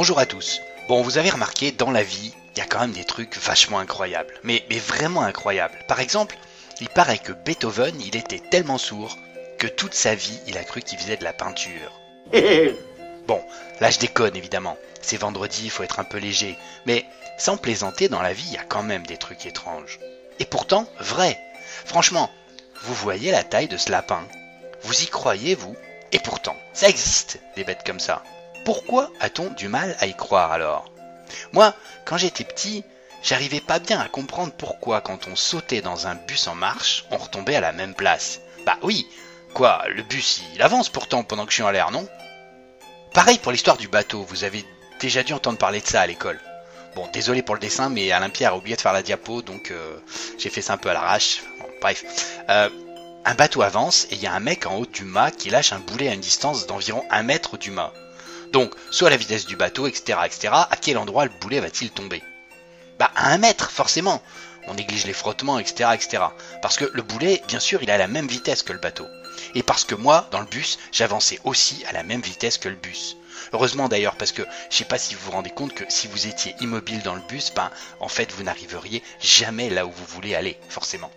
Bonjour à tous. Bon, vous avez remarqué, dans la vie, il y a quand même des trucs vachement incroyables. Mais vraiment incroyables. Par exemple, il paraît que Beethoven, il était tellement sourd que toute sa vie, il a cru qu'il faisait de la peinture. Bon, là je déconne évidemment. C'est vendredi, il faut être un peu léger. Mais sans plaisanter, dans la vie, il y a quand même des trucs étranges. Et pourtant, vrai. Franchement, vous voyez la taille de ce lapin? Vous y croyez, vous? Et pourtant, ça existe, des bêtes comme ça. Pourquoi a-t-on du mal à y croire alors? Moi, quand j'étais petit, j'arrivais pas bien à comprendre pourquoi quand on sautait dans un bus en marche, on retombait à la même place. Bah oui, quoi, le bus il avance pourtant pendant que je suis en l'air, non? Pareil pour l'histoire du bateau, vous avez déjà dû entendre parler de ça à l'école. Bon, désolé pour le dessin, mais Alain Pierre a oublié de faire la diapo, donc j'ai fait ça un peu à l'arrache. Bon, bref. Un bateau avance et il y a un mec en haut du mât qui lâche un boulet à une distance d'environ 1 mètre du mât. Donc, soit la vitesse du bateau, etc., etc., à quel endroit le boulet va-t-il tomber? Bah, à 1 mètre, forcément. On néglige les frottements, etc., etc. Parce que le boulet, bien sûr, il a la même vitesse que le bateau. Et parce que moi, dans le bus, j'avançais aussi à la même vitesse que le bus. Heureusement d'ailleurs, parce que je sais pas si vous vous rendez compte que si vous étiez immobile dans le bus, ben, en fait, vous n'arriveriez jamais là où vous voulez aller, forcément.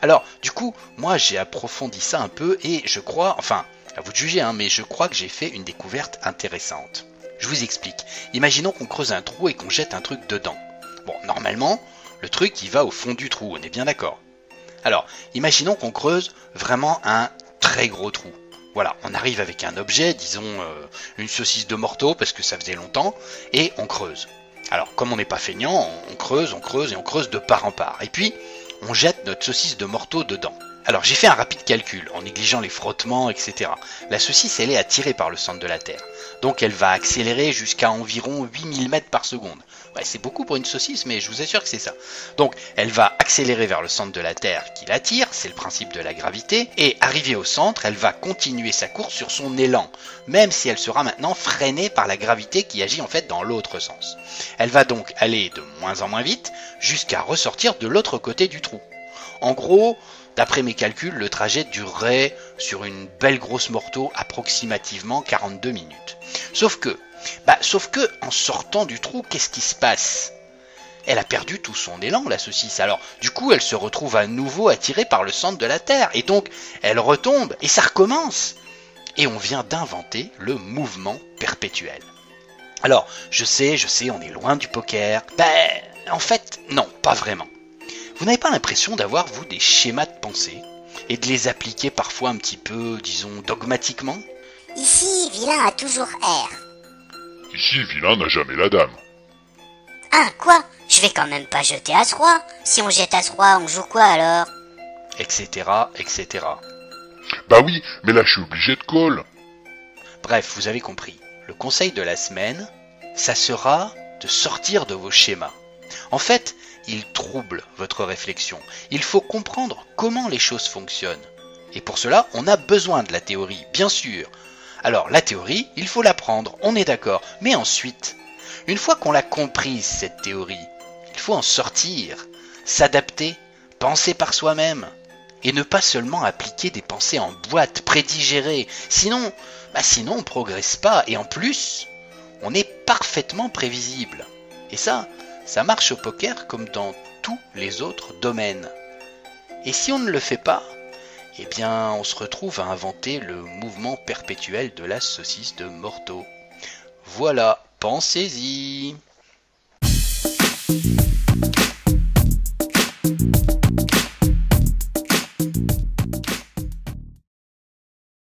Alors, du coup, moi, j'ai approfondi ça un peu et je crois, enfin, à vous de juger, hein, mais je crois que j'ai fait une découverte intéressante. Je vous explique. Imaginons qu'on creuse un trou et qu'on jette un truc dedans. Bon, normalement, le truc, il va au fond du trou, on est bien d'accord. Alors, imaginons qu'on creuse vraiment un très gros trou. Voilà, on arrive avec un objet, disons une saucisse de morteau, parce que ça faisait longtemps, et on creuse. Alors, comme on n'est pas feignant, on creuse et on creuse de part en part. Et puis, on jette notre saucisse de morteau dedans. Alors, j'ai fait un rapide calcul, en négligeant les frottements, etc. La saucisse, elle est attirée par le centre de la Terre. Donc, elle va accélérer jusqu'à environ 8000 mètres par seconde. Ouais, c'est beaucoup pour une saucisse, mais je vous assure que c'est ça. Donc, elle va accélérer vers le centre de la Terre qui l'attire, c'est le principe de la gravité, et arrivée au centre, elle va continuer sa course sur son élan, même si elle sera maintenant freinée par la gravité qui agit en fait dans l'autre sens. Elle va donc aller de moins en moins vite, jusqu'à ressortir de l'autre côté du trou. En gros, d'après mes calculs, le trajet durerait sur une belle grosse morteau approximativement 42 minutes. Sauf que, en sortant du trou, qu'est-ce qui se passe? Elle a perdu tout son élan, la saucisse. Alors, du coup, elle se retrouve à nouveau attirée par le centre de la Terre. Et donc, elle retombe et ça recommence. Et on vient d'inventer le mouvement perpétuel. Alors, je sais, on est loin du poker. En fait, non, pas vraiment. Vous n'avez pas l'impression d'avoir, vous, des schémas de pensée et de les appliquer parfois un petit peu, disons, dogmatiquement? Ici, vilain a toujours R. Ici, vilain n'a jamais la dame. Ah, quoi? Je vais quand même pas jeter As-Roi. Si on jette As-Roi, on joue quoi alors? Etc., etc. Bah oui, mais là je suis obligé de call. Bref, vous avez compris. Le conseil de la semaine, ça sera de sortir de vos schémas. En fait, il trouble votre réflexion. Il faut comprendre comment les choses fonctionnent. Et pour cela, on a besoin de la théorie, bien sûr. Alors, la théorie, il faut l'apprendre, on est d'accord. Mais ensuite, une fois qu'on l'a comprise, cette théorie, il faut en sortir, s'adapter, penser par soi-même. Et ne pas seulement appliquer des pensées en boîte, prédigérées. Sinon, on ne progresse pas. Et en plus, on est parfaitement prévisible. Et ça marche au poker comme dans tous les autres domaines. Et si on ne le fait pas, eh bien, on se retrouve à inventer le mouvement perpétuel de la saucisse de morteau. Voilà, pensez-y.